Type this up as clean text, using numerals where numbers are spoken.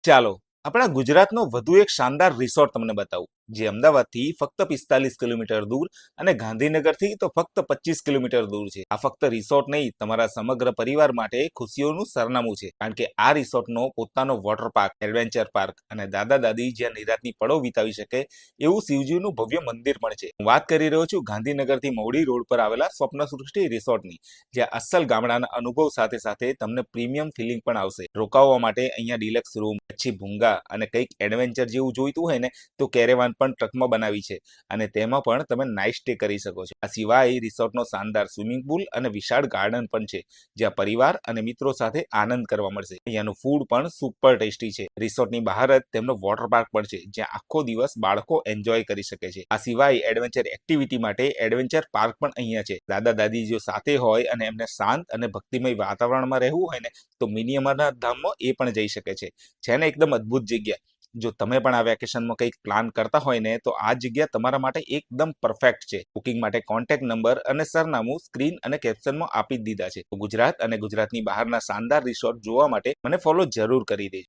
ચાલો આપણા ગુજરાતનો વધુ એક શાનદાર રિસોર્ટ તમને બતાવું, જે અમદાવાદથી ફક્ત 45 કિલોમીટર દૂર અને ગાંધીનગરથી તો ફક્ત 25 કિલોમીટર દૂર છે. આ ફક્ત રિસોર્ટ નહીં, તમારા સમગ્ર પરિવાર માટે ખુશીઓનું સરનામું છે. કારણ કે આ રિસોર્ટનો પોતાનો વોટર પાર્ક, એડવેન્ચર પાર્ક અને દાદા દાદી જ્યાં નિરાતની પળો વિતાવી શકે એવું શિવજીનું ભવ્ય મંદિર પણ છે. હું વાત કરી રહ્યો છું ગાંધીનગરથી મવડી રોડ પર આવેલા સ્વપ્ન સૃષ્ટિ રિસોર્ટની, જ્યાં અસલ ગામડાના અનુભવ સાથે સાથે તમને પ્રીમિયમ ફિલિંગ પણ આવશે. રોકાવા માટે અહીંયા ડિલક્સ રૂમ, પછી ભૂંગા અને કંઈક એડવેન્ચર જેવું જોઈતું હોય ને તો કેરેવાન પણ ટ્રકમાં બનાવી છે અને તેમાં પણ તમે નાઇટ સ્ટે કરી શકો છો. આ સિવાય રિસોર્ટનો શાનદાર સ્વિમિંગ પુલ અને વિશાળ ગાર્ડન પણ છે, જ્યાં પરિવાર અને મિત્રો સાથે આનંદ કરવા મળશે. અહીંયાનું ફૂડ પણ સુપર ટેસ્ટી છે. રિસોર્ટની બહાર જ તેમનો વોટર પાર્ક પણ છે, જ્યાં આખો દિવસ બાળકો એન્જોય કરી શકે છે. આ સિવાય એડવેન્ચર એક્ટિવિટી માટે એડવેન્ચર પાર્ક પણ અહીંયા છે. દાદા દાદી જો સાથે હોય અને એમને શાંત અને ભક્તિમય વાતાવરણમાં રહેવું હોય ને તો મિની અમરનાથ ધામમાં એ પણ જઈ શકે છે ને એકદમ અદ્ભુત જગ્યા. જો તમે પણ આ વેકેશનમાં કંઈક પ્લાન કરતા હોય ને તો આ જગ્યા તમારા માટે એકદમ પરફેક્ટ છે. બુકિંગ માટે કોન્ટેક્ટ નંબર અને સરનામું સ્ક્રીન અને કેપ્શનમાં આપી જ દીધા છે. તો ગુજરાત અને ગુજરાતની બહારના શાનદાર રિસોર્ટ જોવા માટે મને ફોલો જરૂર કરી દેજો.